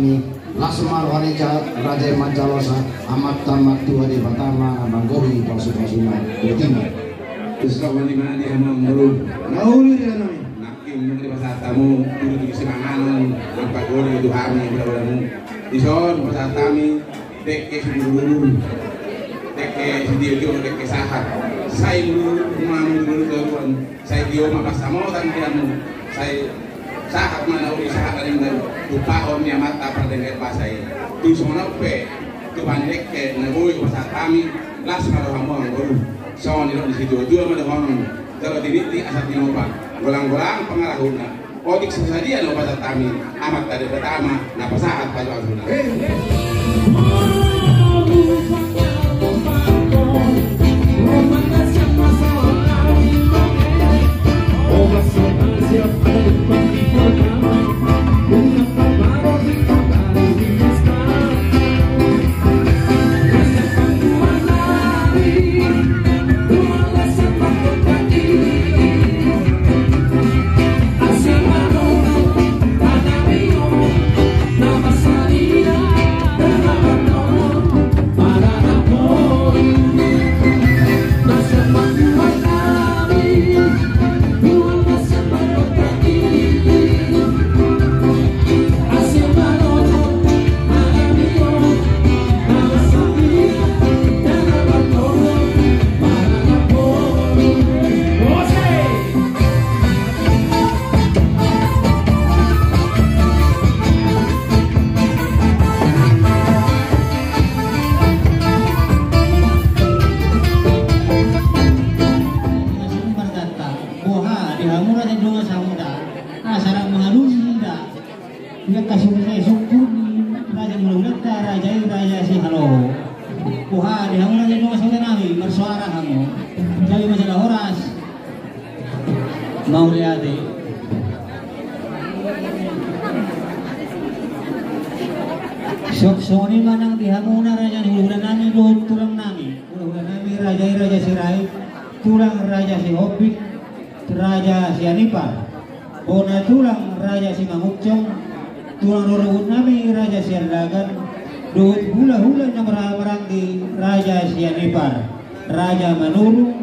nami Lasmar Wareja Raja Mancalosa amat tamat tua di pertama Abanggohi Pasupasuna Timur. Terus kau di mana dia mau ngurung? Nauli dia nami. Nakim yang di pasar tamu dulu di Semanganon nampak gol itu kami berapa-berapa. Ison pasar kami dek dulu. Dek video dek sahat. Saya dulu tuan. Saya dia makas sama dan kiamu. Saya sahat mana uri sahat dari mana lupa omnya mata perdengar bahasa ini. Tu semua pe tu banyak ke negoi pasar kami las kalau kamu ngurung. Soal di situ dua mana orang kalau di asal dinoba golang-golang pengarahuna. Odik sesadia lo pasar kami amat dari pertama napa saat pada waktu mau lihat sok ini manang dihamuna raja ni ulah nami do tulang nami raja Sirai tulang raja si Hobbit raja si Anipar bona tulang raja si Mangukcong tulang rorobut nami raja si Ardagan duit hula-hula na marang di raja si Anipar raja Manuru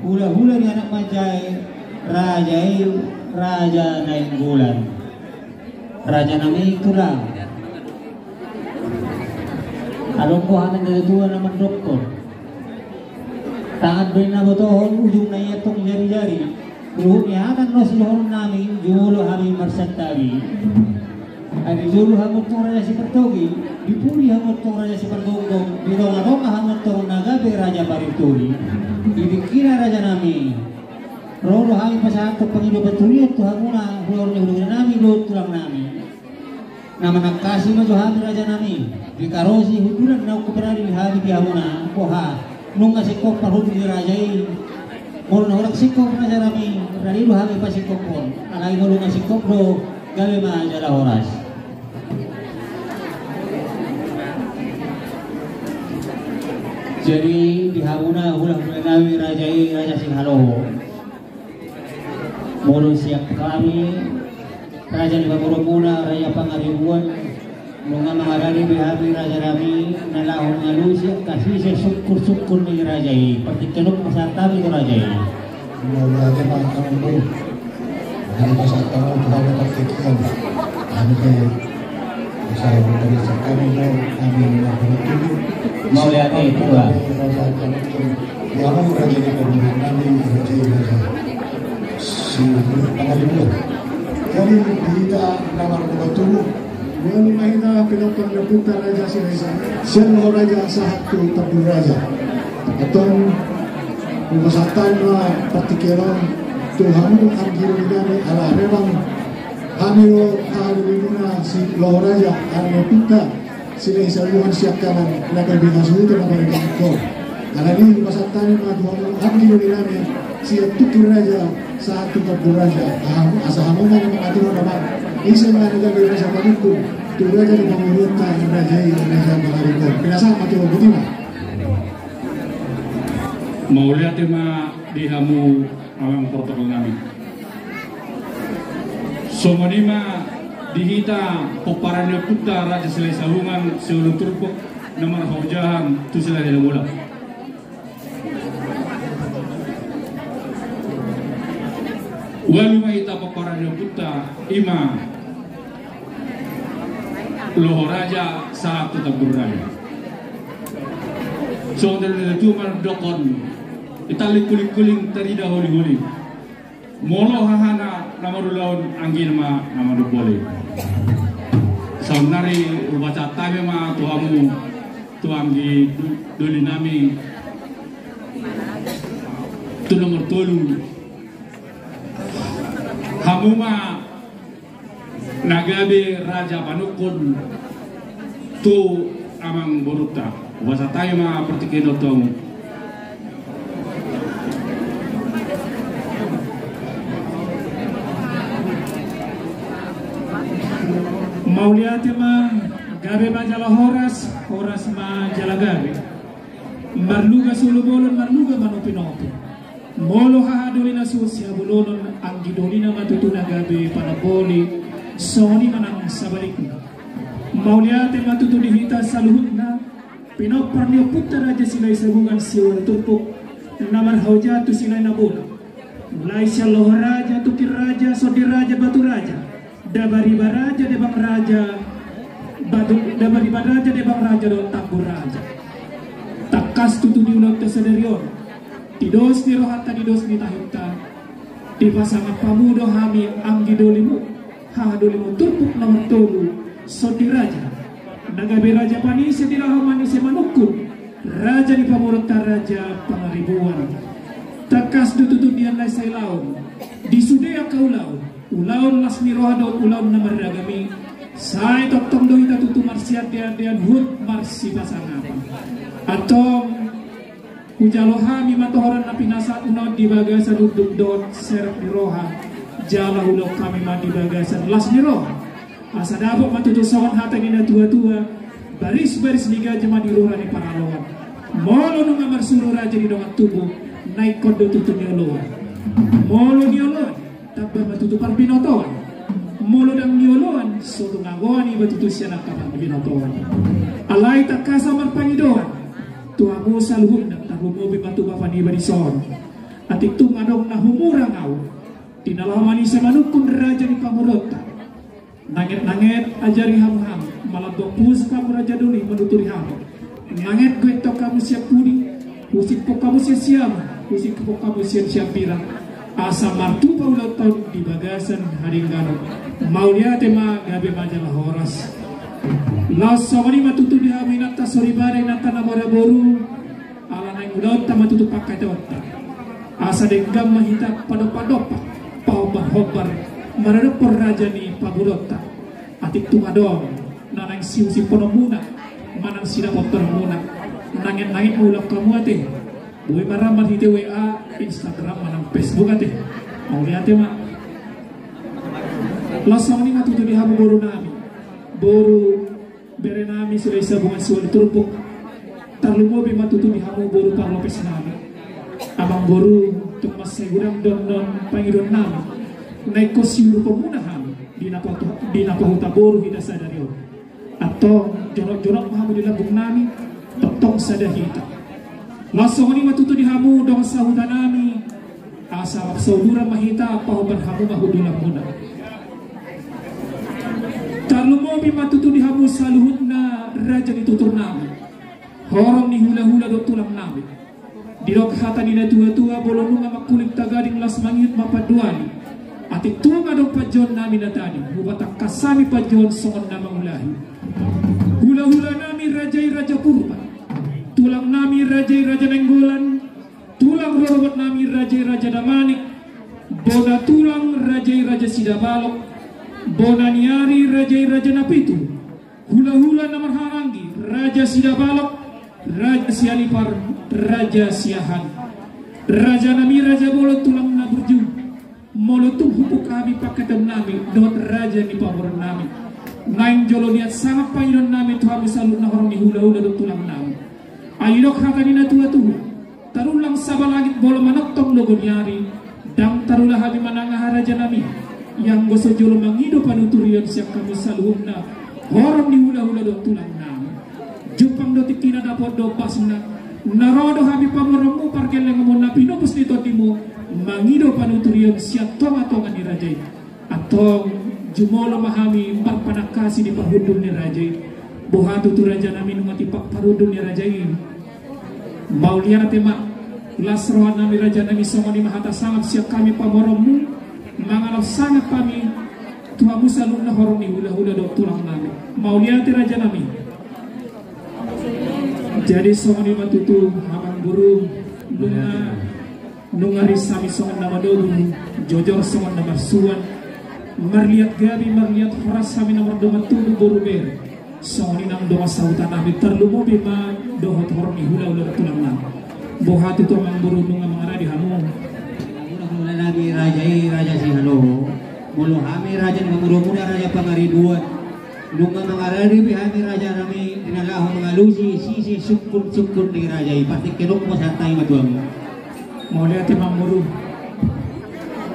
hula-hula ni anak Majai Raja Nainggolan Raja nami tulang along kuhanan dari dua naman doktor tangan beri na botohon ujung na itong jari-jari luhunihanan no silohon namin jumulo kami marsantari ay jumulo hamot tong raja si Pertogi dipuli hamot tong raja si Pertogong bidong-adong hamot tong nagabi Raja Parituri dibikira raja nami Roro kami pasahto Panginoon Baturiat Tuhan muna hulugan namin doon tulang namin na managkasi mo Tuhan raja namin di karosi hudulan na kuperari di hari di hamuna kuha nung kasikop parhud di raja mulu na hulang sikop na sa namin ralido kami pasikop po alay mo nung kasikop do gabi maajala oras jadi di hamuna hulang namin raja Singhalo mulu siap kami Raja di Bagoromuna, Raja Pangaribuan mga rani bihabi Raja Rami nalahong ngalusya kasi siya sukur-sukur ni Raja partikanok masartami ko Raja Raja Pangaribuan hindi masartami ko Raja partikan kami kayo saya dari kami mo kami nabutuloy mau lihat itu lah Yaman Raja di Pangaribuan kami Raja si Pangaribuan kami kita namar bertemu Mengenai mahina pinotong na puta raja siya no raja sa hatu tabi raja atong masatan na patikiran Tuhan ang ginagami ala memang hamilo na si lo raja ang puta sila isayuhan siya kanan nagkabigas ito na mga ko ala ni masatan na Tuhan ang ginagami siya tukir raja sa hatu tabi raja asa hamunan ng mga tuhan naman isa mga nagagawin sa panitong tuwa ka ng pangurota ng Raja Pangaribuan. Pinasama ito ang butima. Maulihat dihamu ang protokol namin. Sumunima dihita peparannya puta raja selai sahungan seulung turpuk namar haujahan tu selai dalam bola. Walu mahita peparannya puta ima loho raja saat tetap berraya. So dari itu dokon itali kuling-kuling terida holi-holi. Molo hahana namadu laun anggi nama namadu boleh. Saunari baca tabe ma tuamu tuanggi doli nami tu nomor tolu. Hamuma nagabe raja panukun tu amang boruta. Baca tabe ma pertikin tuamu. Mauliate ma gabe ma jala horas ma jala gabe marluga sulu bolon marluga manopinopi molo hahadolina susia bolon anggi dolina matutuna gabe pada boli soni manang sabaliku mauliate ma tutu dihita saluhutna pinoparnio putra raja silai sabungan siwar turpuk namar haujatu silai nabola mulai syalloh raja tukir raja sodir raja batu raja dabari baraja de bang raja batu dabari baraja de bang raja do tambur raja takas tutu di ulang tesederion tidos di rohata tidos di tahita di pasangan pamudo hami anggi dolimu ha dolimu turpuk nomor tolu sodi raja nagabe raja panise di rahamani semanukun raja di pamurota raja pangaribuan takas tutu di anai sailaun di sudea kaulau ulaun lasmi rohado ulaun namar ragami sai toktom do ita tutu marsiat dean hut marsi pasangapa atau ujaloha mi matohoran na pinasa unaw di bagasan uduk dot serap di roha jala ulok kami mandi bagasan lasmi roha asa dabok matutusawan hatang ina tua-tua baris-baris liga jema di roha ni paraloan molo nung amar suruh raja di dongat tubuh naik kondo tutu nioloan molo nioloan tabba matutupar binotoan molo dang nioloan soto ngagoni batutu siya nakapan binotoan alay takasa marpangidoan tuamu saluhun na tahumobi matupapan iba di son at ito ngadong nahumurang aw tinalaman isa manukun raja ni pamurota nangit-nangit ajari ham-ham malabok pus kamu raja duli menuturi ham nangit gue to kamu siap puri usik po kamu siya siyama usik po kamu siya pirang asa martu paulat tahun di bagasan haringgano mauliate ma gabe majalah horas las sawari matutu di haminata soribare nata namora boru ala nang udaut ta matutu pakai tawata asa denggam mahita padopa-dopa paubar-hobar maradopor raja ni pabulota atik tumadong nanang siusi ponomuna manang sinapot termuna nangit-nangit ulap kamu ate buhay maraman hiti WA, Instagram, manang Facebook ate. Mau lihat ya mak. Lasang ni matutu di hamu boru nami. Boru bere nami sudah sabungan suwal turpuk. Tarlumobi matutu di hamu boru parlopes nami. Abang boru tuk mas segurang don pangidon nami. Naik kosiur pemunahan di napahuta boru hida sadarion. Atau jorok-jorok mahamu di labung nami. Totong sadahita. Langsung ni matutu di hamu dong sahutanami asal saudara mahita pahuban hamu mahudulang muna tarlumobi matutu di hamu saluhutna raja ditutur nami horong ni hula-hula do tulang nami dirok hata nina tua-tua bolong nunga makulit tagading las mangit mapaduani atik tunga dong pajon nami na tadi hubatak kasami pajon songon namang ulahi hula-hula nami raja purba tulang nami raja Nenggolan, tulang robot nami raja Damanik, bona tulang raja Sidabalok, bona niari raja Napitu, hula-hula namar harangi, raja Sidabalok, raja Sialipar, raja Siahan, raja nami raja bolot tulang na berju, molotum hupuk kami paketem nami, dot raja ni pamor nami, naing jolo niat sangat pangidon nami tuhan misalun na horong ni hula-hula dot tulang nami. Ayunok hakanina tua-tua tarulang sabah langit bolo manoktong logon yari dam tarulah habi mananga haraja nami yang goso jolo mangido panuturian siap kamu saluhna horong di hula-hula do tulang nami jupang do tikina dapat do pasna narodo habi pamoromu parkel yang ngomong napi nopus di totimu mangido panuturian siap tonga-tonga ni rajai atau jumolo mahami parpanakasi di parhudun ni rajai bohatu tu raja nami numati parhudun ni rajai mau lihat tema lasrohan nami raja nami songo ni mahata sangat siap kami pamoromu mangalap sangat kami tuamu salun na horong ni hula-hula do tulang nami mau lihat raja nami jadi songo ni matutu hamang burung nungari sami songo nama dogu jojor songo nama suan marliat gabi marliat horas sami nomor doma tudu boruber songo ni nang doa sautan nabi terlumu bima dohot horong ni hula-hula do tulang nami bohat itu mang burung nunga mangara di hamu mula nabi raja si halo mulu hami raja mangurumuna raja pangaribuan nunga mangara di hami raja nami dinalaho mangalusi sisi sukun ni raja pasti kenok mo santai matuang mau lihat mang burung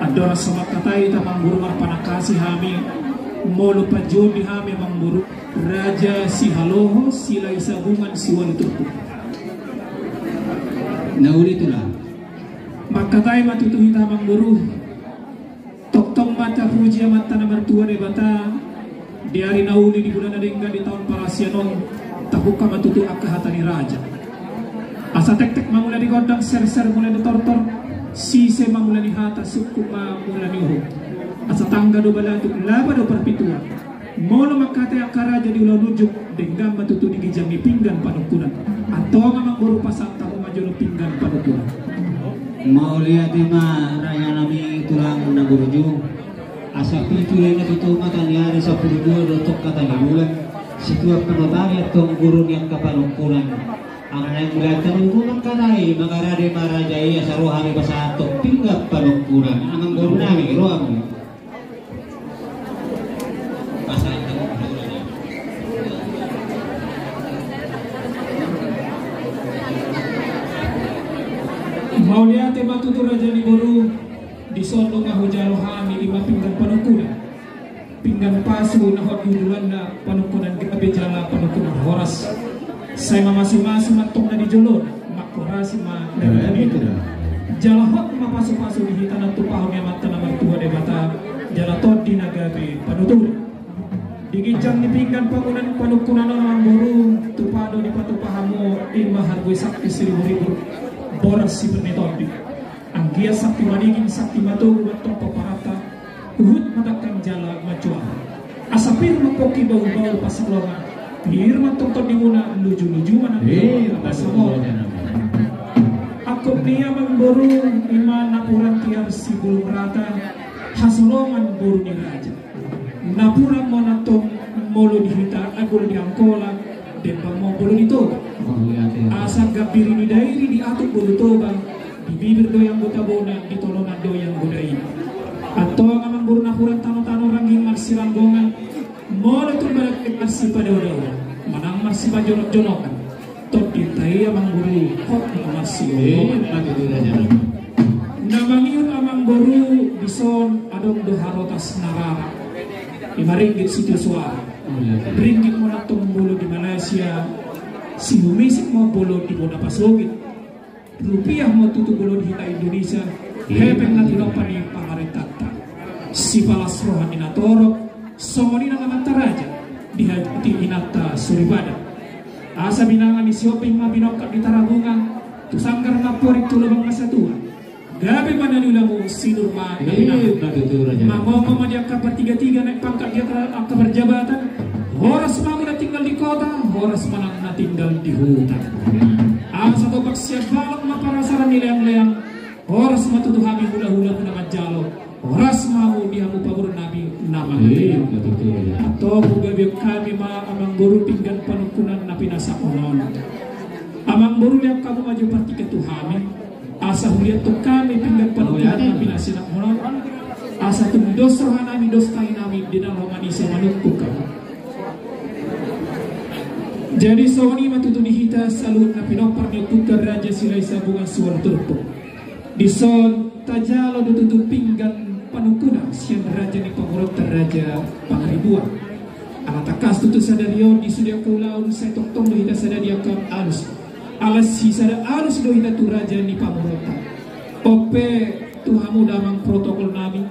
adora somat katai ta mang burung marpanakasi hami mulu pajun di hami mang burung raja si haloho sila isabungan si walutuku nauli itulah maka tayo matutuhin tamang guru toktong mata puji mata na mertua de bata di hari nauli di bulan adengga di tahun parasianon tabuka matutu akahata ni raja asa tek-tek mamula di gondang ser-ser mula di tortor sise mamula di hata suku mamula di uho asa tangga do balatu laba do perpituan molo makate akaraja di ulau nujuk denggam matutu di gijang di pinggan panukunan atau mamang guru pasang tahu majolo pinggan panukunan mau lihat ma raya nami tulang naguruju asa pitu yang natutu mata niari 12 dotok kata ni bulan setiap penotari atau guru yang kapalungkunan ang nang mula tanungkunan kanay magarade marajai asa rohami basatok pinggap palungkunan ang guru nami rohami mau lihat matutu raja ni guru di sono ngahujalo hami lima pinggan panukunan pinggan pasu nahot yudulan na panukunan gabi jala panukunan horas saya masing-masing matong na di jolon makorasi ma dari jalahot mapasu-pasu di hitan at tupahong yang mata na mertua de bata jalatot di nagabi panutunan digijang ni pinggan pangunan panukunan ng guru tupado di patupahamu imahar gue sakti 1000 boras si bernetopi ang gia sakti maniging sakti matu matong paparata uhud matakang jala macua asapir mapoki bau-bau pasalongan pir matong todimuna luju-luju manapir pasamo ako niya mangburu iman napuran tiar si bulong rata hasolongan buru ni raja napuran mo natong molo dihita agul di angkola dan mo bolo dito asa gabiri ni dairi di atuk bulutoba di bibir doyang butabona di tolonan doyang budai atau ngamang buruna kurang tano-tano rangging marsi ranggongan molo tu balak marsi pada odawa manang marsi bajonok-jonokan tot ditai amang buru kok marsi namangiyun amang buru bison adong doharotas narara 5 ringgit situ suara ringgit mo natong bulu di Malaysia si humisik mo bolo di Bona Pasogit rupiah mo tutubulo di hita Indonesia hepeng na tilapan ni pangaritata si palas rohan inatorok somoni na naman taraja di hati inata suribada asa binangan ni sioping mabinokak di tarabungan tusanggar ngaporik tulabang masatua gabi manalula mo sinurma na binangan mamoma dia kabar 3-3 naik pangkat dia ke berjabatan horas mau na tinggal di kota horas manang na tinggal di hutan ang satu baksiat balak maparasaran ni leang-leang horas matutuhami hula-hula na majalo horas mau dia mo pabor nabi namang atau bugabi kami amang buru pinggan panukunan na pinasakunon amang buru liap kamu maju parti ketuhami asa huliat tu kami pinggan panukunan na pinasinakunon asa tumdos rohanami dos tayo namin dinang romanisa manukuk kamu. Jadi soni matutulihita salut na pinopar ni putar raja silay sa bunga suwal turpo. Di son tajalo dututu pinggan panukuna siang raja ni pangurut raja pangaribuan. Anatakas tutu sadario di sudia kaulaun saya tong do hita sadaria kam alus. Alas si sada alus do hita tu raja ni pangurut. Ope tuhamu damang protokol nami.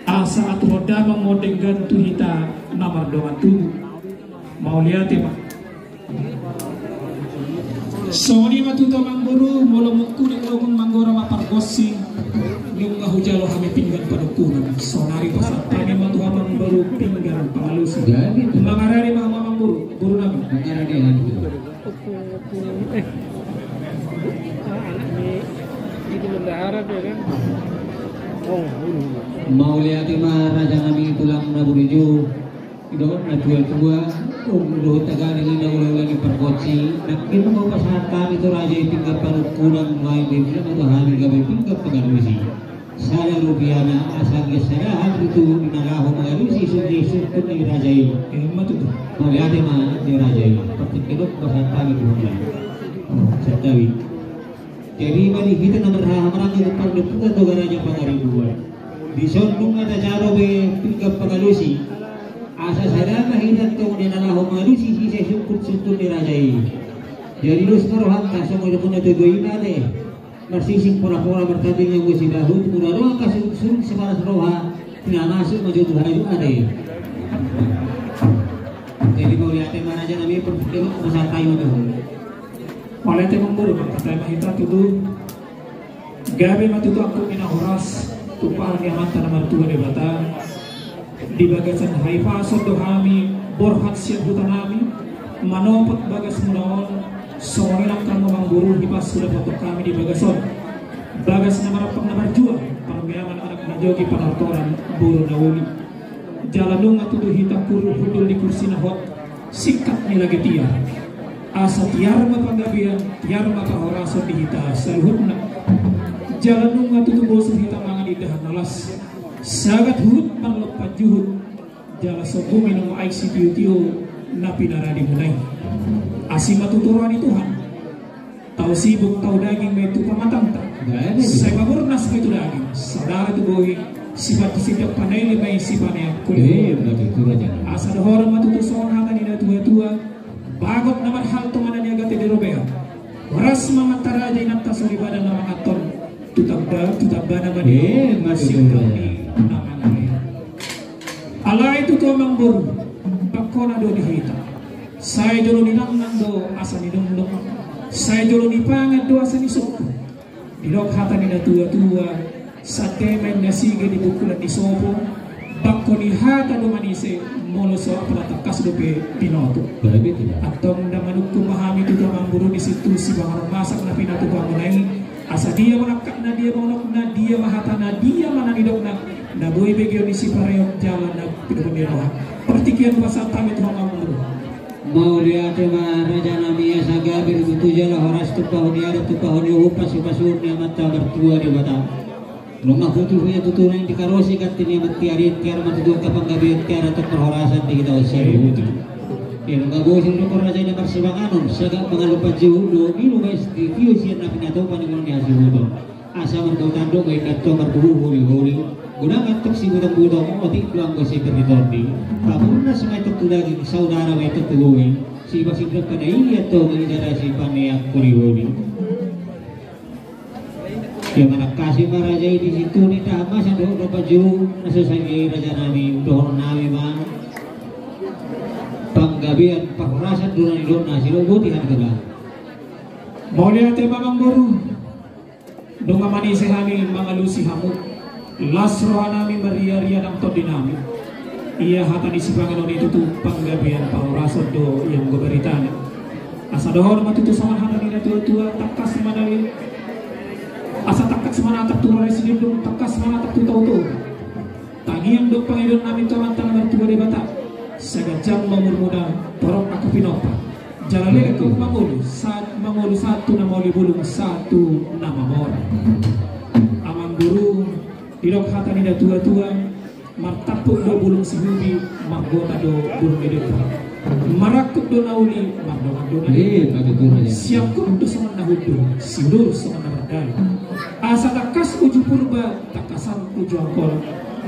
Asa atu damang modenggan tu hita namar dongan tubuh. Mau lihat ya Pak. Soni matuto mangguru molo mukuni ulung manggora mapargosi lunga hujalo kami pinggan padukunan sonari pasatani matuha mangguru pinggan pangalusi mangarari mga mangguru guru nabi mangarari mau lihat raja kami tulang naburiju doon na tuwa doon taga nila na ulang ni perkoci nak kita mau pasahan kami tu raja tinggal parukunan mai bebila matahari gabi tinggal pengarusi saya rupiana asal kesalahan itu nagaho mengarusi sudah sukun ni raja ini matu tu mau lihat mana ni raja ini seperti kedok pasahan kami tu orang setawi jadi mari kita nomor hamran di depan depan tu raja pangaribuan di sondung ada jaro be tinggal pengarusi asa sada mahidat kau ni nalaho malusi si sukun ni raja ini. Jadi lus karohan kasong mo pun ito goy na de. Marsising pura-pura bertanding yang gue sidahu muraro kasung sebaras roha pinanasuk maju Tuhan ade. Jadi mau lihat mana aja nami pertama masa tayo mo. Oleh temang buru kata mahita tudu gabe matutu aku mina horas tupar ni amanta na martuwa de bata. Di bagasan haifa sodo kami borhat siap hutan kami manopot bagas munaon songilang kami mangguru di pas sudah foto kami di bagason bagas namarapang namarjuang pangyaman anak najogi panartoran buru nawuli jalan nung atudu hita kuru hudul di kursi nahot sikat nila getia asa tiar mapanggabian tiar makahoraso di hita saluhutna jalan nung atudu bosu hita mangan idahan nalas sagat hurut manlepat juhud jala sobu minum aik si tiu-tiu napi naradi mulai asima tuturuan Tuhan tahu sibuk tahu daging metu pamatang tak saya murnas itu daging saudara tu boy sifat panai lebih sifatnya kulit asa dohor matutu sohan ina tua-tua bagot namar hal tonganan yang gati di robea waras mamantara aja inap tasori badan nama aton tutabda nama dia masih kami ala itu tuh mangburu bakona do dihita saya dulu ninang do asa ni dong saya dulu ni pangat do asa ni sok dilok hata ni tua sate main nasige di bukulan di sopo bakoni hata do manise molo so apalata kas do pe pinoto atong da manukku mahami tu tuh mangburu di situ si bangar masak na pinato bangunai asa dia menakak na dia monok na dia mahata na dia mana nidok na boy begyo ni si parayong jalan na pinagmirahan pertikian pasal kami Tuhan mangguru mau lihat raja nami asa gabi begitu jala horas tupahun ya tupahun yo pasu-pasun ni mata bertua di bata rumah kutu punya tuturan di karosi katini matiari tiar matudu kapang gabi tiar atau perhorasan di kita usir itu ya nggak bosin lu raja ni persibangan sagak mengalupa jauh do minu guys di view sian na pinato paningol ni asu itu asa mertotando kay katto martuhu huli guna ngatuk si budang-budang o di peluang si pernitordi tapos na sa may tutulagin saudara may tutuloy si basidrak ka na iya to magigara si panayak kuriwoli yung anak kasih maraja di situ ni tama sa doon na paju nasasagay raja nami doon nami man panggabian pahurasan doon na silubutihan ka ba mau lihat mamang guru doon manisi kami mga lusi hamut lasroha nami maria-ria ng to dinami iya hata ni si Panginoon itu tu panggabian pahurasan do yang goberitan asa dohor matutusangan hata ni tua takas manali asa takas manatak tu rai sinidung takas manatak tu tau tagiang do Panginoon nami taman-taman bertua di bata sagajang mamurmuda porok aku pinopa jalale ko mangulu satu nama bulung satu nama mor amang guru dilok hata ni tua martapuk do bulung sihubi margota do bulung edepa marakut do nauli mardo nauli siap ko do sama nahudu sidur sama nabardal asa takas uju purba takasan uju angkor,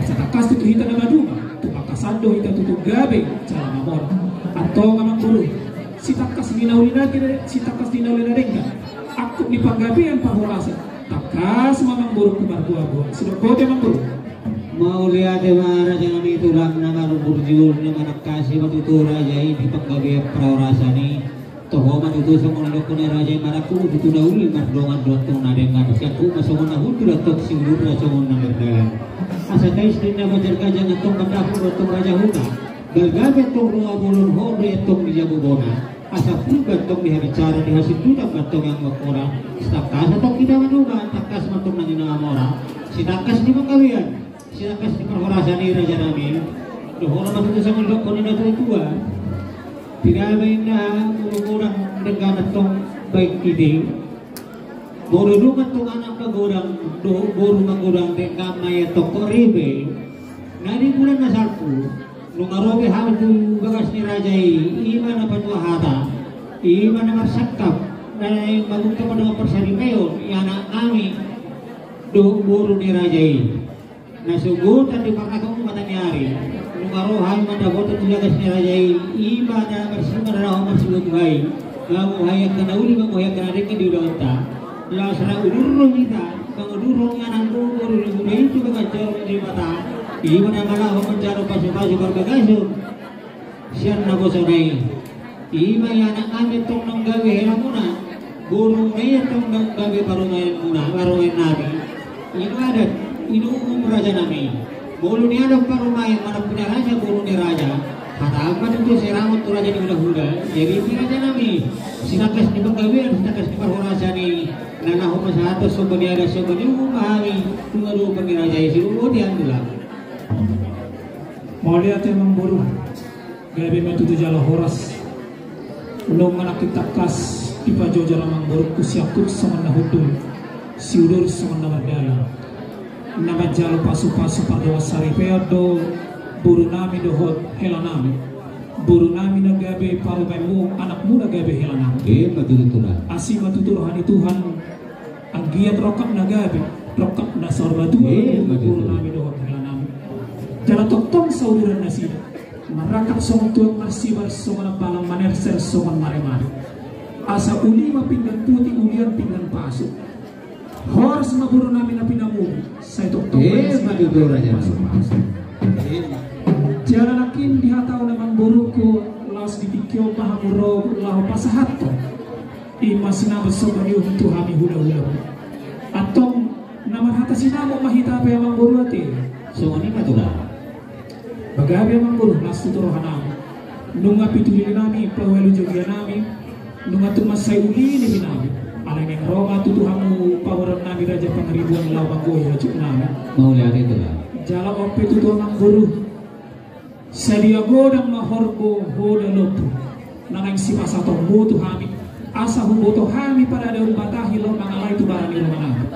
asa takas tutu hita na maduma tu takasan do hita tutu gabe cara mamon atau ngamang bulu si takas dinaulina kira si takas dinaulina rengga aku di panggabean pahorasa takas mamang bulu kumar buah sudah kote mamang bulu mau lihat raja kami itu lang nama burjul nama nakasi matutu raja ini panggabean pahorasa ni toh matutu semua lokone raja maraku itu dauli mardongan dotong nadengan siaku masongon nahun diratok singur rasongon namerdalan asa kais dinna bajar kajang atong mandaku dotong raja huta galgabe tong runga bulun hondo etong di jabubona asa pugat tong di hari cara di hasil dudak batong yang makora sitakas atong kita manuga takas matong nangina amora sitakas di panggawian sitakas di perhorasan ni raja namin dohora matutu sa mulok ko nina tua tidak na kurang dengan atong baik ide boru tong anak kagurang boru magurang dengan maya toko ribe nari bulan nasarku lungarobe hal tu bagas ni rajai iman apa tu hata iman nama sakap dan magungka pada persari mayon anak kami boru ni rajai nasugut dan dipakakong matanyari lungarobe hal mana boto tu bagas ni rajai iman na bersama rawa masuk hai kamu hayak kena uli kamu hayak kena deka di udara la sara udurro kita kamu udurro anak boru itu bagajar di mata di mana malah mencari pasu-pasu berbagasu sian nabo sonai ima anak kami tong nang gawe helamuna burung aya tong nang gawe parungan muna parungan nabi ini ada ini raja nami bolu ni ada parungan mana punya raja bolu ni raja kata apa itu seramut tu raja di huda jadi ini raja nami sinakas di penggawean sinakas di perhorasan ni nana homa satu sobani ada sobani umami tunggu pengiraja isi dia adalah mau lihat emang buru gabi matutu jala horas lo manakit takas ipajo jala mangburu kusiakut sama nahudul siudur sama namadala nama jalo pasu-pasu pada wasari peado buru nami dohot hela nami buru nami na gabi paru memu anak muda gabi hela nami matutulah asi matutulah Tuhan agiat rokap na gabi rokap na sorbatu buru nami dohot hela nami jala toktong sauduran nasi marakap song tuang marsibar songan balang manerser songan maremari asa ulima pinggan putih ulian pinggan pasuk horas maburu nami na pinamuli saya toktong matutulah raja jalan akin dihatau naman buruko laos dipikyo mahamuro lao pasahato ima sinabot sobani untuk hami hula-hula atong naman hata sinamo mahita pa yung buru ati so ini matulah bagabi ang buru las tuturohan namin nunga pituli namin pawelo jogya namin nunga tumasay uli ni namin alang yang roma tutuhamu pawaran namin raja pangribuan lao magoy hajok namin mau lihat itu lah jala ope tutuhan ng buru sadia godang mahorbo hoda lopo nanging si pasatong buto hami asa humboto hami pada daun batahi lo mangalay tu barani lo manang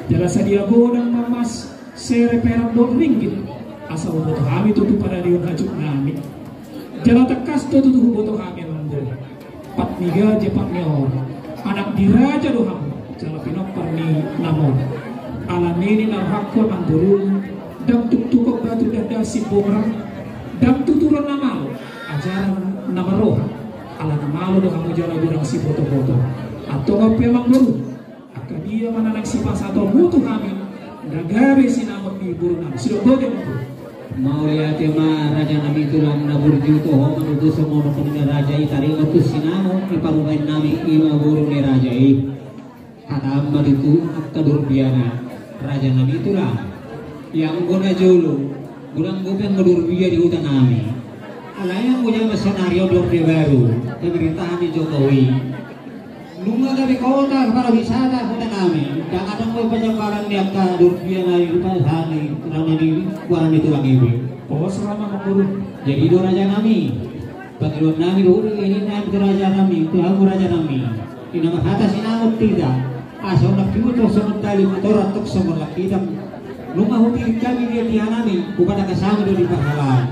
jala sadia godang mamas sere perang don ringgit asa humboto hami tutu pada daun hajuk nami jala tekas tutu humboto hami manggo pat niga jepak nyor anak diraja do ham jala pinopar ni namon ala nini narhakko mangguru dam tuktukok batu dadasi borang dan tuturan nama ajaran nama roh ala nama lo do kamu jalan durang si foto-foto atau apa emang baru akan dia mana si pas atau mutu kami nagare si nama ni buru nam sudah boleh mau lihat tema raja nabi tulang nabur juto ho menuju semua pemuda raja itari waktu sinamo iparumain nami ima buru ni raja kata amba itu akadur biana raja nabi tulang yang guna jolo bulan gopeng ngedur biaya di hutan kami. Alayang punya senario Orde Baru pemerintahan Jokowi. Nunggu dari kota para wisata hutan kami. Dan ada mau penyebaran yang kadur biaya dari hutan kami. Karena di kuaran itu lagi. Oh selama mengguru. Jadi itu raja kami. Pagilon kami dulu ini nama raja kami. Tuhan raja kami. Di nama atas sinamut tidak. Asal nak kiuto sementali motor atau sementara kita. Lumah hukum kami dia dihanami kepada kasama dari pahalan.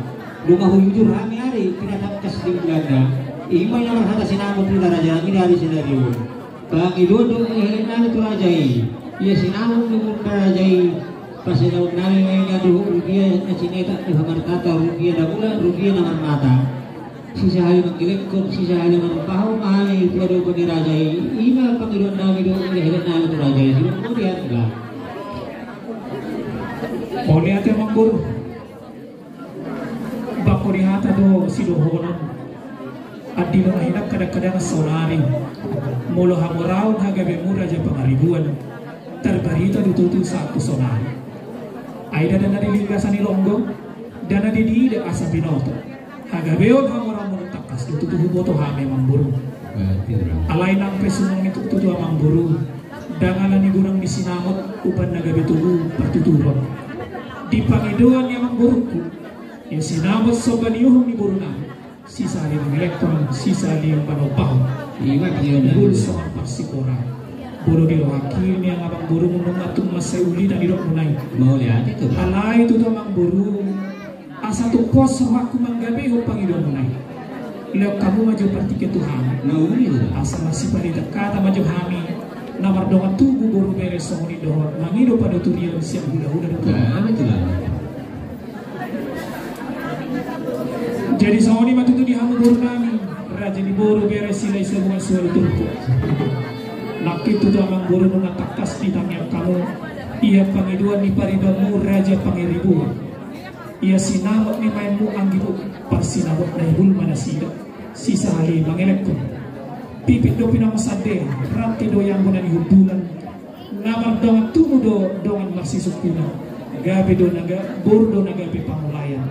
Lumah hujur kami hari tidak tak kasih ganda. Ima yang berhata sinamut tidak raja kami dari senario. Bang itu nami tu raja ini. Ia sinamong lumunda jay pasinaw namin ngayon nga rupiah na sineta ni Hamartata rupiah na bulan rupiah na mata sisa hali magkilikot sisa hali magpahaw mahali itu ada bagi raja ima pangiruan namin doon ilahilan namin itu raja sinong murihan ka oleh ate manggur bako dihata do sidohonan adi na hinap kadang-kadang sonari mulo hamuraw hagabe mura raja pangaribuan terbarita ditutu satu sonari aida dana diligasan ni longgo dana di asa binoto hagabeo hamuraw mo takas ditutu huboto hame mamburu alay nang pesunong itu tutu mamburu dangalan ni gurang disinamot uban nagabe tubu pertuturon di pangiduan yang memburuku ya sinamot sobaniyuhong ni buruna sisa limang elektron sisa limang panopah bul soal parsikora buru di wakil yang abang buru menungatung masai uli dan dirok munai mau lihat itu alai itu tuh abang buru asa tuh pos aku manggabe ho pangiduan munai leo kamu maju pertiket Tuhan nauli asa masih pada dekat maju hami namar dongan tubuh buru beres songoni dohor mangido pada turian siang huda-huda jadi songoni matutu di hamu buru nami raja di buru beres silai sebungan suara turku nakit itu amang buru nunga takas di tangan kamu ia pangiduan di paribamu raja pangiribuan ia sinamot ni mainmu anggibu parsinamot na ibul manasida sisa hali mangelekon pipit do pinamasade ramte do yang guna ni hubulan namar dongan tumu do dongan marsisukuna gabe do naga buru do naga pe pamulayan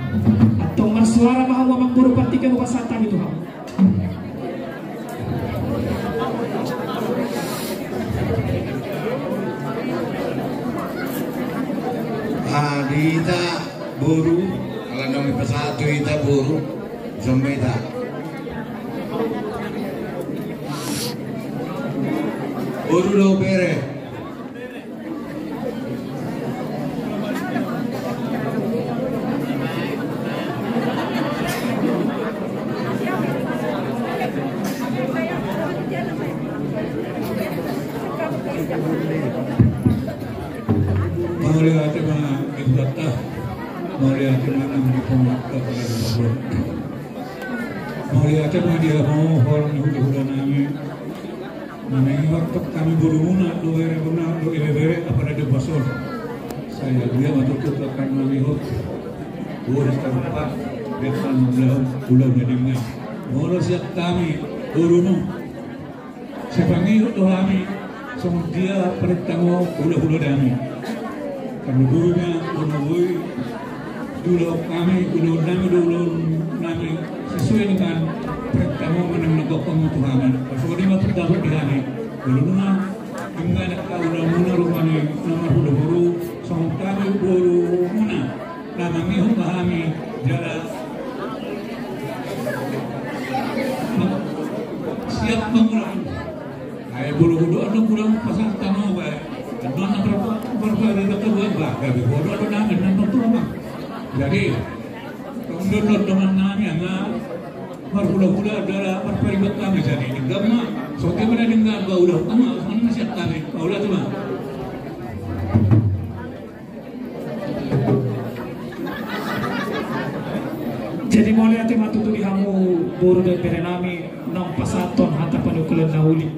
atau marsuara mahawa mang buru patikan wasatan itu ham Dita buru kalau kami pesatu ita buru sampai tak buru do pere Maulihat mana ibadah, maulihat mana dipungut kepada Allah. Maulihat mana dia mau orang hulu-hulu nami. Nami waktu kami berumuna doa rebuna doa ibere apa ada basol. Saya dia masuk ke belakang nami hot. Urus tempat depan pulau jadinya. Maulah siap kami berumu. Sepangi doa kami. Semua dia pertama hulu-hulu nami. Kami gurunya menunggu dulu kami sesuai dengan pertama menengok kemutuhan. Sesuai dengan pertama di kami. Dulu dengan kau muna rumahnya nama hulu sama kami buru muna nama mihum kami jalan siap mengulang. Ayah buru ada kurang pasang tanah baik. Mana berapa ada kedua bagai bodoh ada namin nanti apa? Jadi kalau dengan nami anga berhula-hula adalah perperibat kami jadi ini gamma. So kita dengar baulah kama mana masih kami baulah tu mah. Jadi mulai ate matutu di hamu buru dan perenami nang pasaton hata panukulan nauli.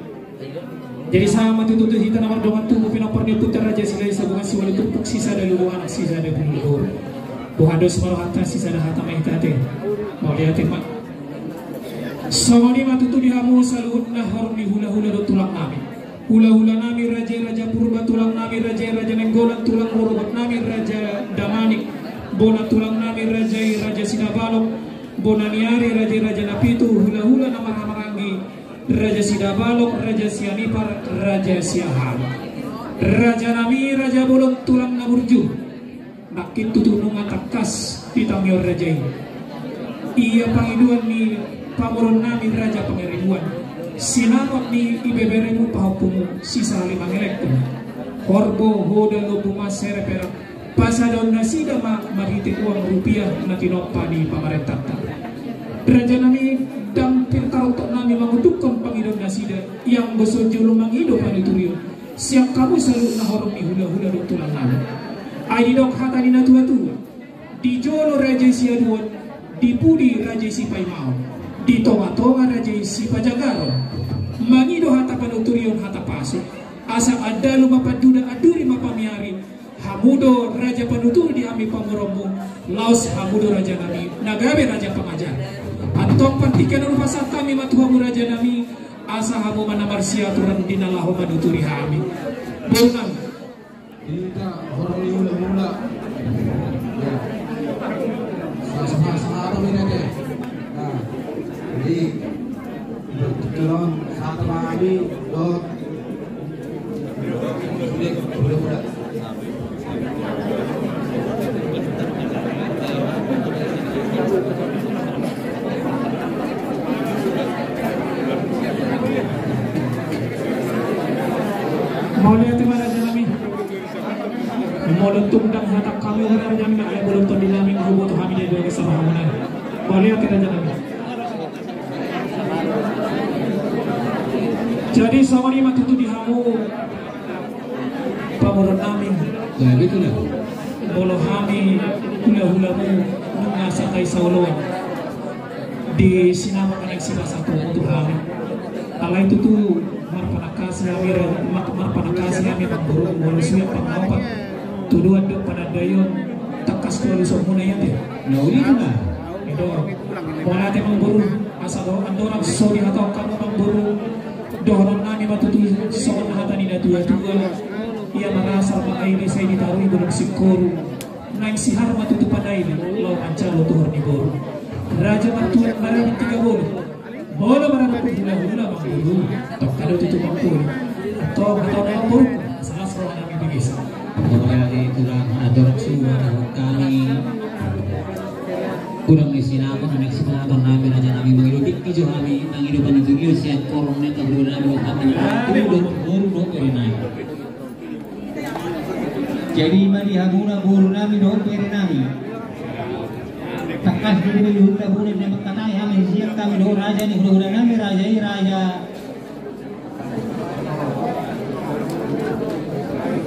Jadi sama itu kita nomor dongan tubuh pinapor dia putar raja silai sabungan siwali tupuk sisa ada luar sisa ada bulu buhado semua hata sisa ada hata maitate mau lihat mak songoni matutu dihamu saluhut nahar di hula-hula do tulang nami hula-hula nami raja purba tulang nami raja nenggolan tulang morobat nami raja damanik bona tulang nami raja sinabalok bona niari raja napitu hula-hula nama ramaranggi Raja Sidabalok, Raja Sianipar, Raja Siahal, Raja Nami, Raja Bolong Tulang Naburju, Nakit tutunung atakas ditangior Raja ini. Ia pangiduan ni pamuron Nami Raja Pangeribuan, sinamot ni ibeberemu pahupumu sisa 5 elektron, korbo hoda lobuma sere perak, pasadon nasida marhiti uang rupiah na tinoppa di pamarentah. Raja Nami dampir tarutok nami mengudukkan pangidon nasida yang besojo lumang hidup pada turion siap kamu selalu nahorong ni hula-hula do tulang namin. Ay didok hata ni na tua-tua. Di jolo raja si aduan, di pudi raja si paimao, di tonga-tonga raja si pajagaro. Mangido hata panuturion hata paso, asa ada lumapaduda aduri mapamiari. Hamudo raja panutur di ami pamurombo, laos hamudo raja nami, nagabe raja pengajar. Antok pantikan rumah kami matuhamu raja nami, asa hamu manamar siaturan dinalahu manuturi hami. Bonang. Tidak orang ni mula-mula. Ya. Sama-sama ini deh. Nah, jadi bertujuan satu hari dot. Mula-mula. Mau lihat mana nami? Mau tunggang hatap kami orang yang nak belum tahu dinamik hubung tu kami dia dua sama mana. Mau lihat kita nami. Jadi sama ni matu tu dihamu pamoran nami. Ya betul lah. Bolo kami hula-hulamu mengasakai sauluan di sinama koneksi bahasa untuk kami. Alai itu tu marpanakasi kami pangburung manusia pangaupat tuduhan do pada dayon takas tualu somuna yate. Nauli na. Ito wala te mangburung asa do andorang sori atau kamu mangburung dohron nani matutu soon hata ni natua-tua ia merasa makaili saya ditaruhi belum sikuru naing sihar matutu padai law ancalo tuhor ni boru raja matuan barang 3 bola barang hula-hula mangburung tok kado tutup mangburung tok atau mangburung salah seorang nami bigis. Kemudian kurang ador semua kami kurang isinapon anak sinapon namin aja kami mengilutik kijo kami ang hidupan itu kiyo siap korongnya kabuluan namin kami tulog buru dari naik. Jadi mari hamuna buru namin do pere namin. Takas dulu hula buru na magkatay kami siap kami do raja ni hula namin raja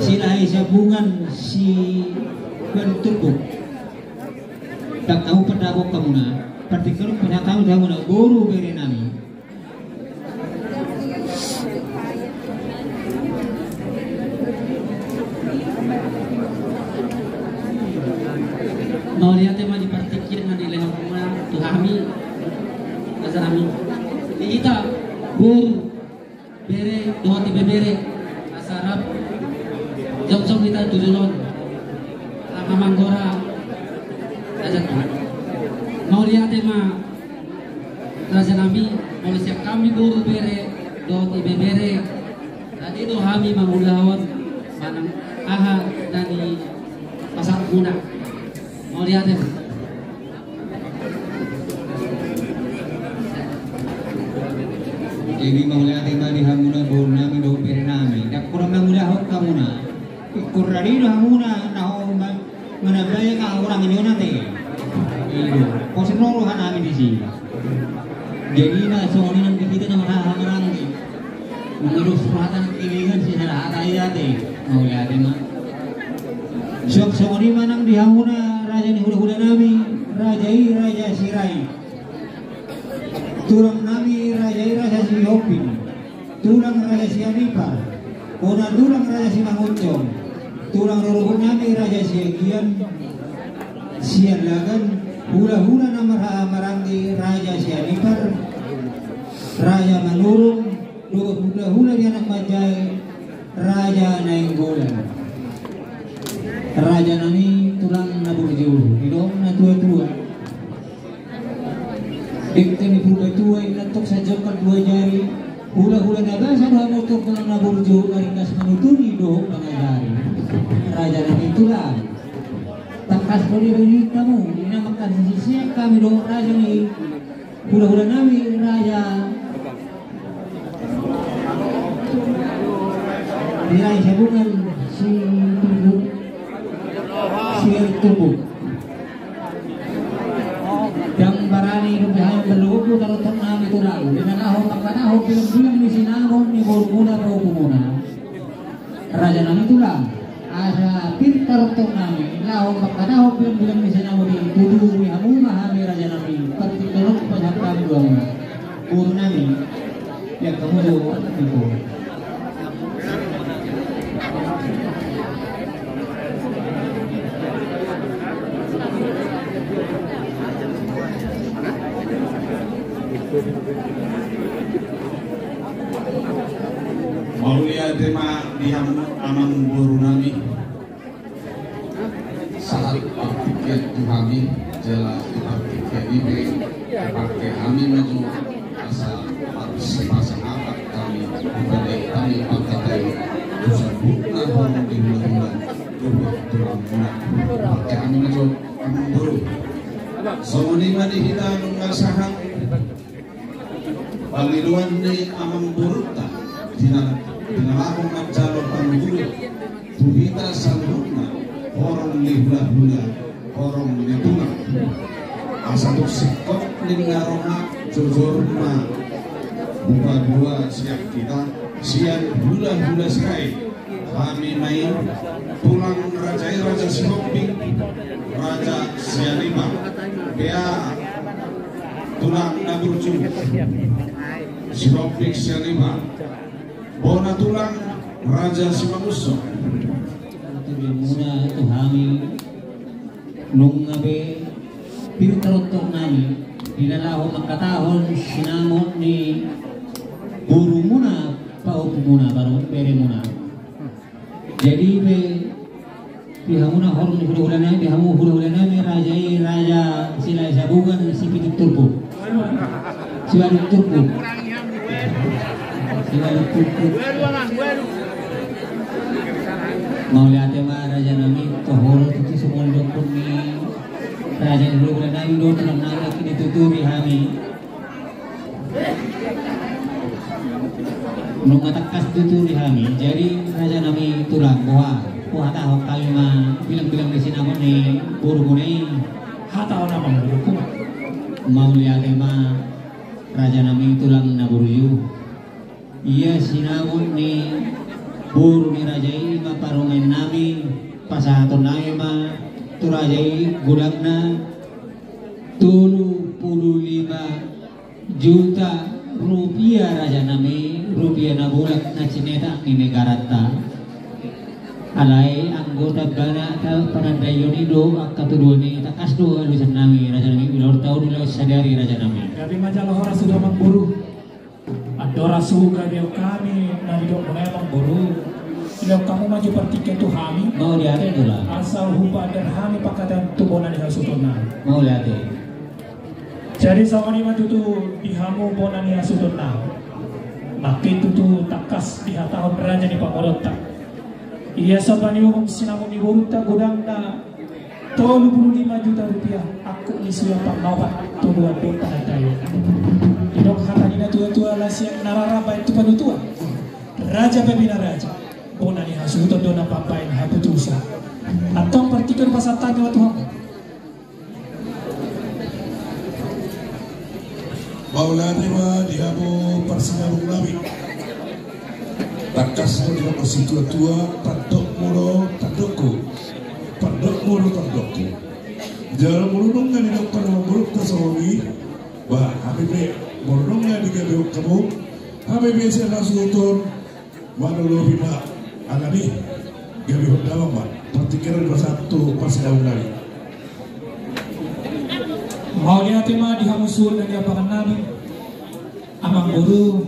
sila ay sabungan si Benturbuk. Tak tahu pendabok kamu na, partikel pada tahu kamu na guru beri nami. Mau lihat tema di partikir nanti lewat rumah tu kami, asal kami. Kita guru beri, dua tiga beri, asarap. Jom kita tujuan lama manggora aja mau lihat tema raja kami mau siap kami guru bere do ibe bere tadi itu kami mangulawan manang aha dari pasar guna mau lihat tema jadi mau lihat tema di hamuna guru nami do bere nami dak kurang mangulahok kamuna kurari dah muna naho menabaya ka orang ini nanti. Iyo, posisi rohan kami di sini. Jadi na soalnya nanti kita nama orang ni mengurus perhatian kiriman si hara ayat mau lihat mah. Sok soalnya manang di hamuna raja ni hula-hula nami raja Sirai. Turang nami raja si Hopin. Turang raja si Anipa. Ona turang raja si Manguncong. Tulang roruhun nami raja siagian sian lagan hula-hula nama marangi raja sianipar raja manurung hula-hula di anak majai raja nainggolan raja nani tulang naburjuru hidong na tua-tua dikte ni tua inatok saja kan 2 jari hula-hula nagasa dah motor tulang naburjuru karingkas manuturi do pangajari raja dan itulah takas beri kamu dinamakan sisi kami do raja ni hula-hula nami raja nilai sabungan si Turbuk yang barani rupiah berlubu kalau tenang itu lalu dengan ahok makna ahok bilang-bilang di sinahon ni mula muna raja nami tulang asa pintar untuk nami lao makadaw bilang di sana mo di tudu mi hamu mahami raja nami pati tulong pasakam doang puro nami ya kamu do itu Maulia tema dihamu aman buru nami saat tiket kami jelas tiket ini pakai kami maju asal sepasang apa kami pada kami pakai usaha bukan di bulan tulang pakai kami maju aman buru semua di hitam ngasahang panggiluan ni aman buru tak dinalakong magjalor pangguli tuhita salunna horong libla-bula horong lituna asatuk sikot lingarona jojorma buka dua siap kita sian bula-bula sekali kami main tulang raja Sihoping raja Sianima bea tulang naburju Sihoping Sianima bona tulang raja Simamuso itu muna itu kami nung ngabe pintarot nami dinalaho magkatahon sinamon ni buru muna paupo muna baru pere muna jadi be pihamuna horong di hula-hula nami pihamu hula-hula nami raja sila sabugan si Pitik Turpo si Walid Turpo mau lihat ma raja nami tohoro tutu semua dokter ni raja dulu bulan nami do tulang nami kini tuturi kami nung atakas tuturi kami jadi raja nami tulang bahwa tahu kami ma bilang di sini apa nih buru bunyi Hataw naman ko. mau lihat ma raja nami tulang naburuyu iya sinamon ni buru ni rajai ma parungan nami pasahaton nami ma tu rajai gudagna 75 juta rupiah raja nami rupiah na bulat na cineta ni negarata alai anggota gana ta panadayon ido akatudo ni takas do alusan nami raja nami ilor tau dulu sadari raja nami Gabi majalah orang sudah memburu. Adora suga dia kami na hidup memang buru. Bila kamu maju pertiket tu kami mau lihat itu lah asal hupa dan kami pakatan tubonan yang sutuna. mau lihat Jadi sama ni maju tu dihamu bonan yang sutuna. Makin tu takas di tahun raja ni pamorota. Ia sabani umum sinamu ni buruta gudang na 35 juta rupiah. Aku isi apa mawat tubuhan doa pada tayo. Dok hatani na tua-tua lasiang nararaba itu panutua. Raja pembina raja. Bona ni hasuto dona pampain haputusa. Atau partikan pasatanya wa Tuhan. Maulana wa dihamu persinabung nabi. Takas na dina persitua-tua tadok muro tadoko. Tadok muro tadoko. Jalan mulunong nga dina panamuruk na sawawi. Wah, habibe mulunong nga diga beok kamu. Habibe siya nasuton. Waduh bina alami. Gabi hodawang ba. Partikiran pasatu persinabung nabi. Mau lihat ma dihamusul dan diapakan nabi. Amang guru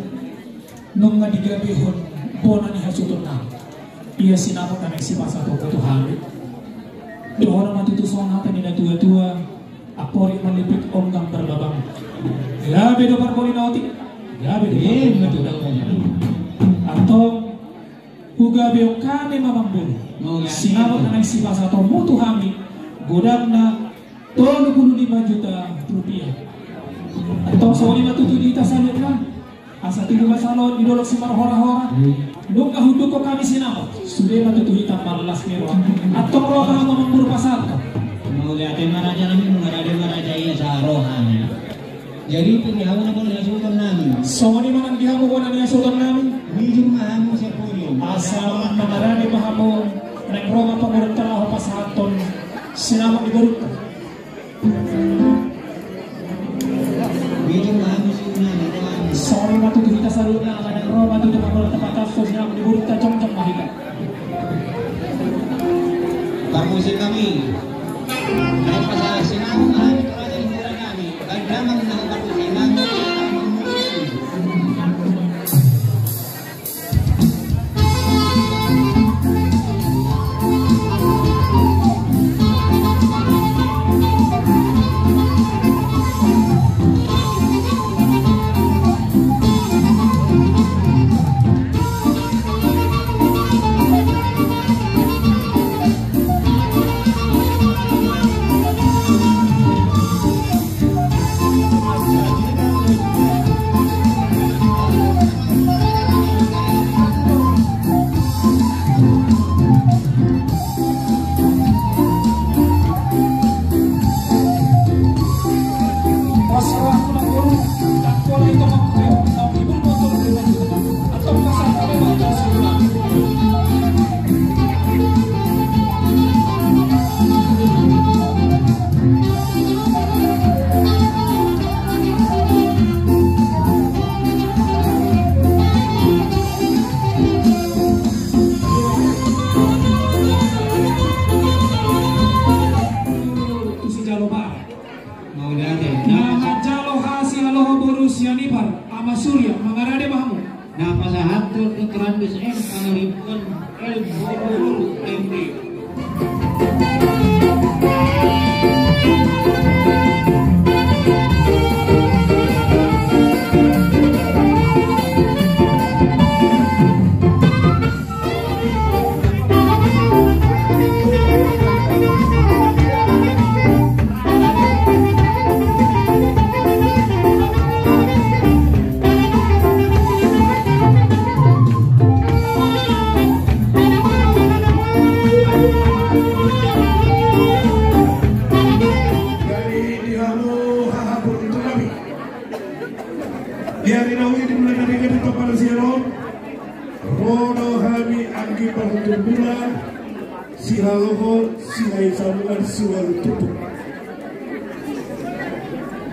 nung nga digabihon bona ni hasutun na. Ia sinapot na nagsibasa to Tuhan. Doon naman tutusuan natin nila tua-tua. Apori malipit onggang berbabang. Gabi do parpori nautik. Gabi do parpori nautik. Atau ugabi yung kami mamambulu. Sinapot na nagsibasa to mutu kami. Gudang na 25 juta rupiah. Atau soalnya matutu di tas salut kan? Asa tiga masalon idolok si marhora-hora. Nung kahuduk ko kami sinama. Sudah matutu hitam malas nero. Atau kalau kamu memburu pasar kan? mau lihat raja nami mengarade raja iya sa rohan jadi pilihan na pala sultan nami Soalnya mana dihamu ko na niya sultan namin. Medyo mahamo sa puyo. asal mengarani mahamu neng Roma pengurut telah pasahaton sinama diburuk Bidang mahamu sini sorry waktu kita salunya neng Roma itu pengurut tempat kasus sinama diburuk cong-cong mahika Parmusim kami naik pasal sinama kami terada di murah kami kadang menang parmusiman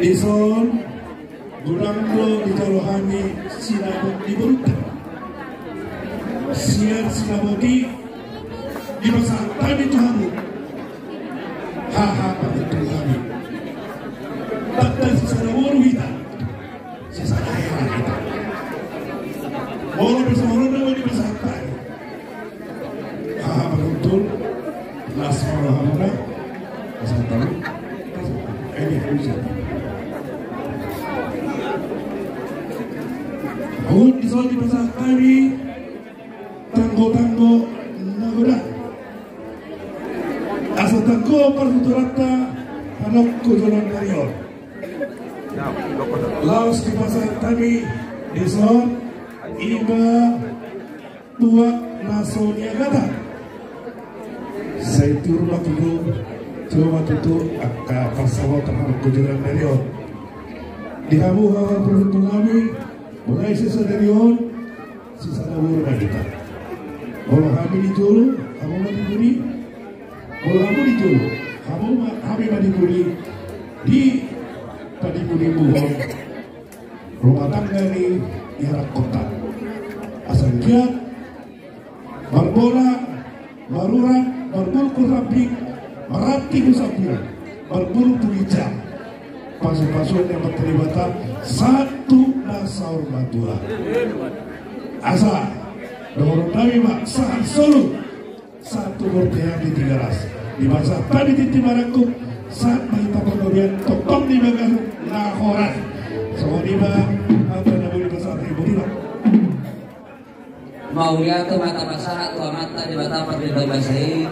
Dison Guranglo di Talohani sinabot di Beruta siar sinaboti di pasatan di Tuhamu haha pada Tuhami tak sisana woro kita sisana heran kita woro bersama orang di pasatan haha pada betul las Mahamuna pasatan ini hujan Di soal di pasar kami tanggo-tanggo nagoda asa tanggo perfuturata panok kujulan karion laos di pasar kami di soal iba tua naso niagata saya turun matudu coba tutu akka pasawa panok kujulan karion di habu hawa perfutur kami mulai sisa dari on, sisa dawur kita. Kalau kami dijulu, kamu mati kuri. Kalau kamu dijulu, kami mati kuri di tadi kuri buhon. Rumah tangga ini ialah kota. Asal giat, barbola, baruran, barbul kurapik, marati kusapiran, barbul pujam. Pasu-pasu yang terlibat satu nasaur matua asa nomor kami mak saat solo satu berpihak di 300 di masa tadi di Timaraku saat mahita pengobian topang di bagas nahoran semua diba atau nabi di pasar ibu diba mau lihat tuh mata pasar tua mata di mata apa di bahasai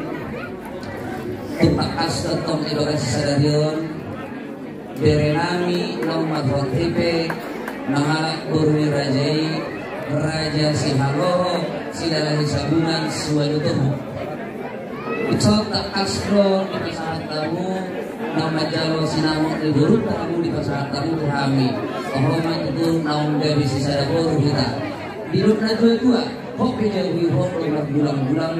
tumpakas tentang Indonesia Stadion berenami nomor hotipe nangalak burwi rajai raja sihaloho sidalahi sabungan suwadutuhu Iksot tak kasro di pasahat tamu nama jalo sinamo liburut kamu di pasahat tamu tuhami ohoma itu naung dari sisa dapur kita biduk na dua hoki jauhi hok berbulan-bulan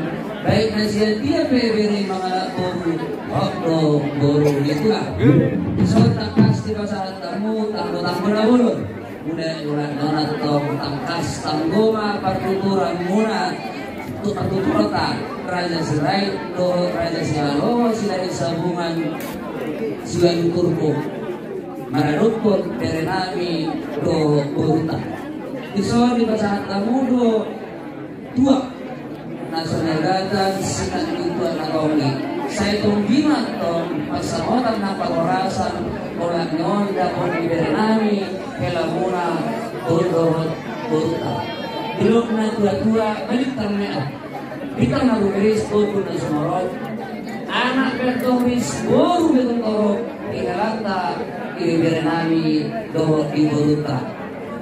baik nasihat dia beri mga boru boru itulah so tangkas di pasal tamu tanggo na ulun udah ulang donat tong tangkas tanggoma pertuturan muna pertuturota Raja Sirai do Raja Sialo silari sabungan silan turbo mararupon perenami do boruta iso di pasahan tamu do dua nasionalgatan sinan itu nakongi saya tunggina tong pasamotan na pagorasan orang nyon dapon di perenami kelamuna boruta ilok na tua-tua balik termena kita nabukeris pun na sumorot anak bertoris boru betong toro ihalata iberenami do iboruta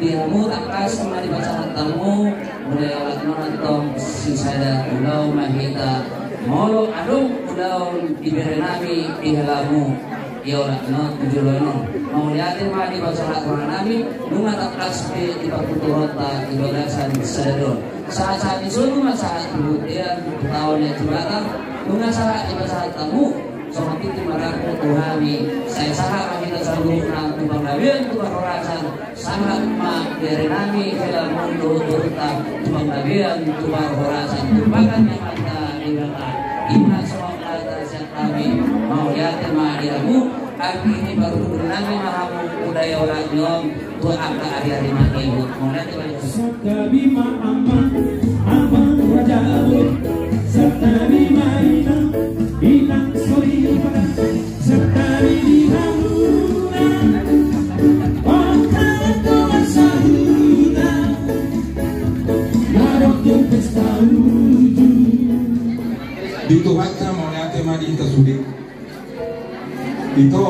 diramu takas sama di pasangan tamu mulai alat nonton si sada ulau mahita molo adung ulau iberenami ihalamu iola no tujulono mau liatin mah di pasangan orang nami nunga takas di pakuturota ibagasan sadadon saat disuruh saat kemudian tahunnya jembatan nunga saat di pasangan tamu sama titi maraku tuhami saya sangat kita selalu nang tubang nabian tubang orasan sangat mak dari nami dalam mundo turta tubang nabian tubang orasan tumbangan yang ada di belakang inna semoga tersiap kami mau lihat tema diramu hari ini baru bernami mahamu budaya orang nyom tu angka hari-hari makimu mau lihat tema Sakabi ma'aman aman wajahul Sakabi ma'inam inang solibana Sakabi dihamunan Wakala doa sahuna Narok yung pesta uju Dito hatta mau lihat tema di sudik itu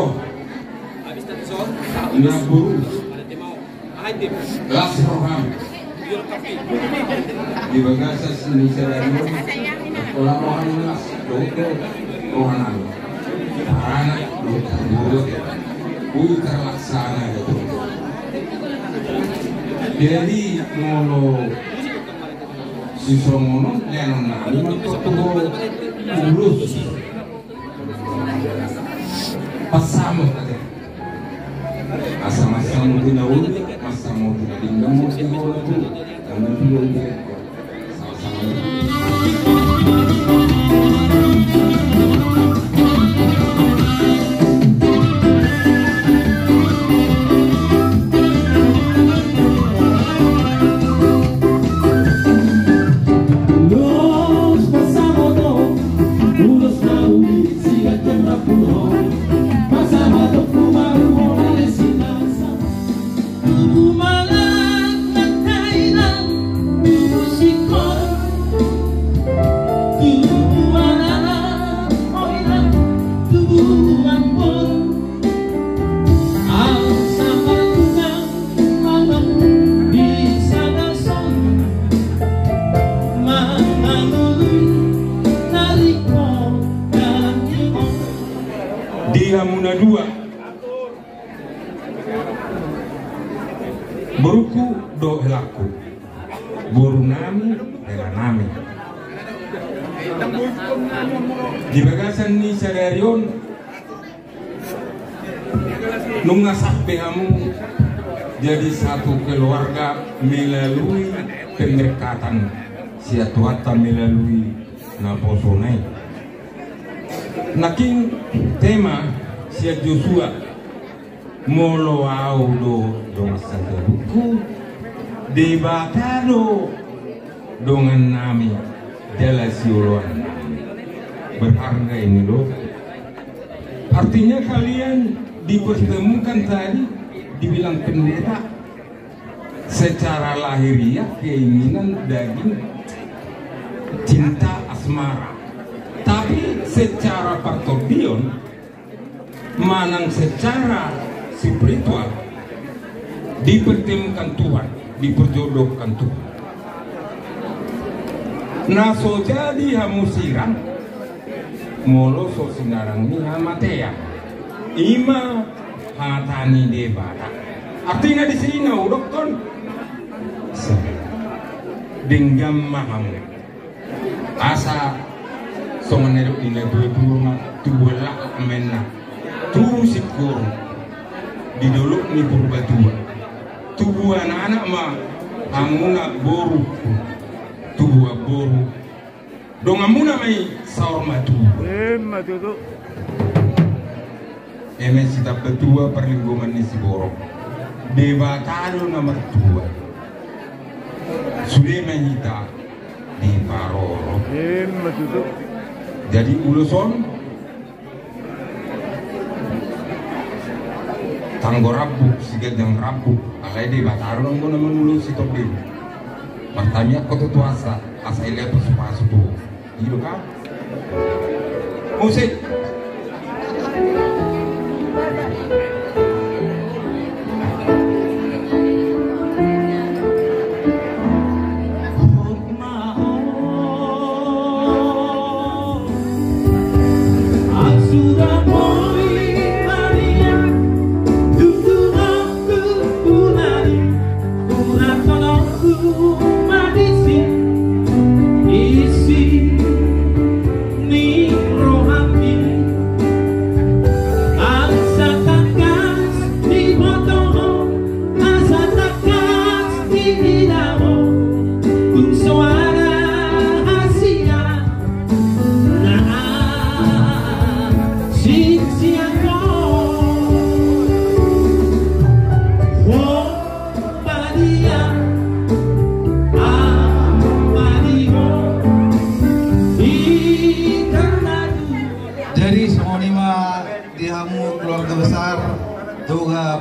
naburu gas roham di bagasas Indonesia lalu sekolah rohani nas dokter rohanan anak dokter bui terlaksana gitu jadi molo siswa mono lenon nali mentoto lulus pasamo kate asa mo tinawul masamo tinadinggan mo siguro tu ang pilo sama-sama Hamuna dua beruku do helaku borunami helanami di bagasan ni sadarion nung nasakbe kamu jadi satu keluarga melalui pendekatan siatuata melalui naposonai naking tema sia Joshua molo audo dong sajaruku debatado dengan nami delasiuruan nami berharga ini loh artinya kalian dipertemukan tadi dibilang pendeta secara lahiriah keinginan daging cinta asmara tapi secara partobion manang secara spiritual dipertemukan Tuhan, diperjodohkan Tuhan. Nah so jadi hamusirang molo so sinarang ni hamatea ima hatani debata artinya di sini udok kon Denggam maham asa songanero ina dua lak menna tu sikur di dulu ni purba tua anak-anak mah amuna boru tua boru dong amuna mai saur matu emes kita betua perlingkungan ni si borok dewa taruh nomor 2 sudah menghita di Paroro jadi uluson tanggo rabu sigedang rabu alai di Bataro nunggu nama nulu si topi matanya koto tuasa asal lihat pasu tu hidup kan musik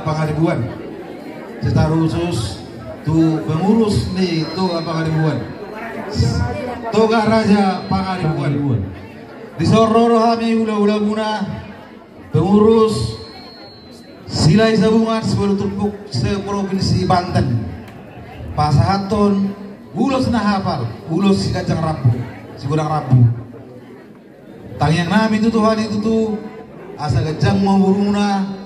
Pangaribuan secara khusus tu pengurus di Toga Pangaribuan Toga Raja Pangaribuan di Sororo kami ula-ula muna pengurus Silai Sabungan sebelum tumpuk se-provinsi Banten Pasahaton ulos nahapal ulos si kacang rabu si gudang rabu tangyang namin itu Tuhan itu tuh asa gajang mawuruna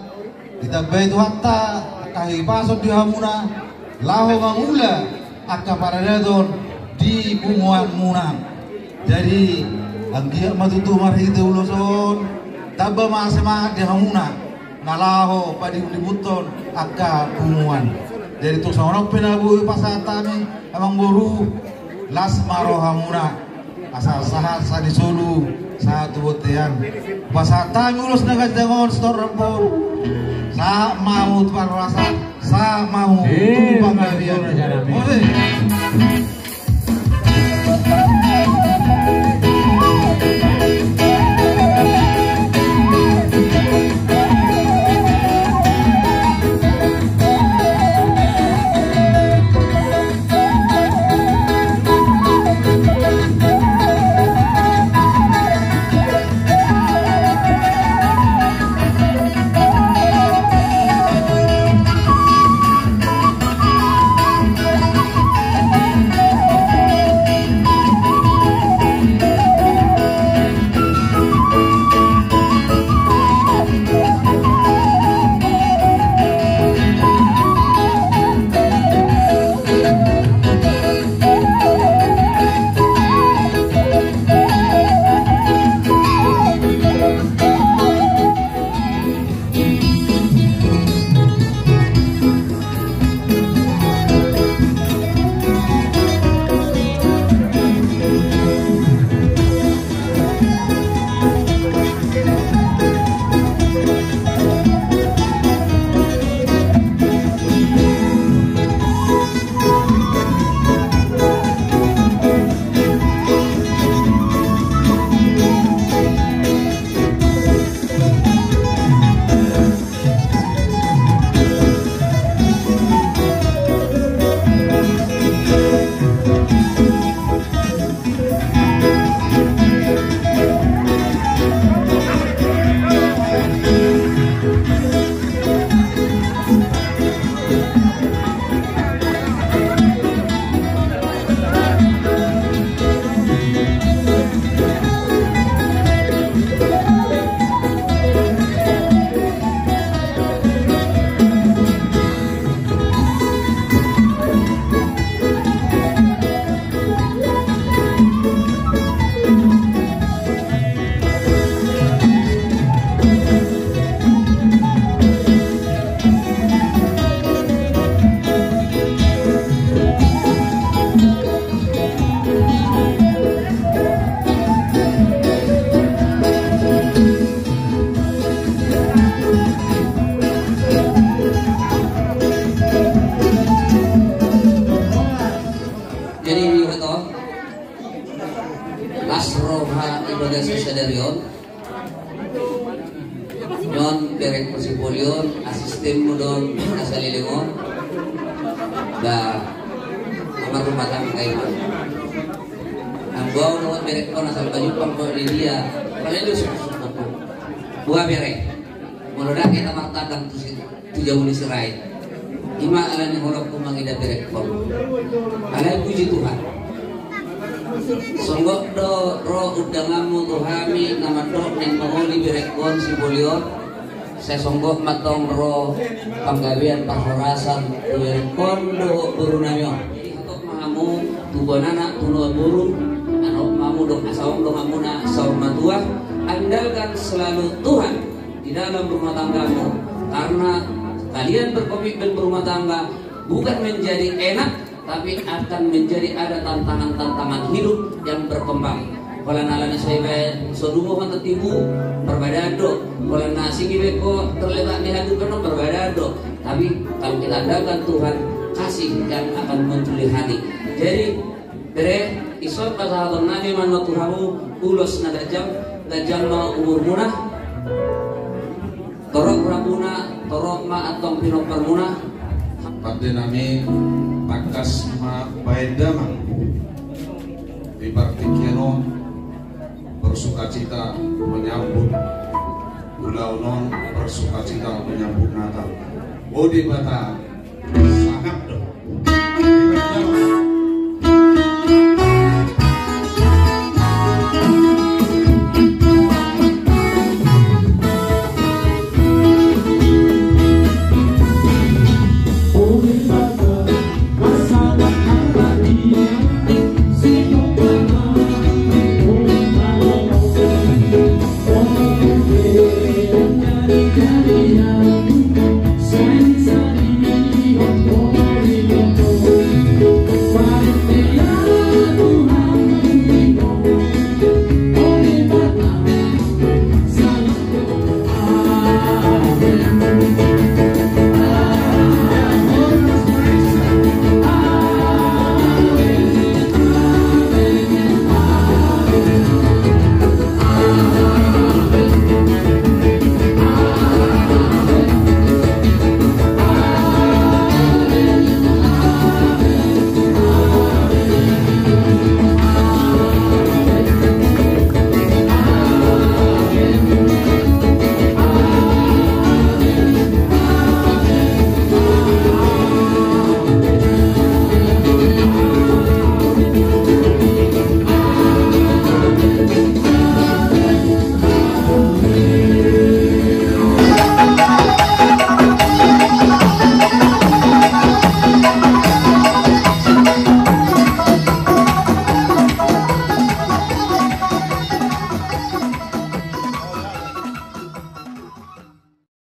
ditabai itu hatta kahipasot di hamuna laho mangula akka paradadon di punguan muna jadi anggia matutu marhite uloson tabba ma semangat di hamuna nalaho padi ulibuton akka punguan jadi tuh sama penabu pasatani emang boru las maro hamuna asal sahat sadi solu satu botean pasatani ulos naga jangon stor rempor sa mau tuan rasa sa mau tumpang kalian non berek posipolion asisten mudon asali lengon da kamar rumah tangga kayak ambau no berek kon asal baju pangko di dia kalian itu buah berek moloda kita martadang tu jauh ni serai ima alani holok kumangida berek kon alai puji Tuhan songgok do ro udangamu tuhami nama do neng pangoli berekon si boliot saya songgok matong ro panggawian pahorasan berekon do burunamyo untuk mahamu tubonana tuno burung anu mamu dong asawang dong amuna saum matua andalkan selalu Tuhan di dalam rumah tanggamu karena kalian berkomitmen berumah tangga bukan menjadi enak tapi akan menjadi ada tantangan-tantangan hidup yang berkembang. Kalau nalani saya sodumo kan tertibu berbadado, kalau nasi beko terletak di hati penuh berbadado. Tapi kalau kita andalkan Tuhan kasih yang akan menculi hati. Jadi bere isot pasahabat Nabi manwa Tuhamu ulos na dajang ma umur munah torok rabuna torok ma atong pinok permunah Pada nami takas ma baedama di Bartikiano bersukacita menyambut Ulaunon bersukacita menyambut Natal. Odi bata sahab dong.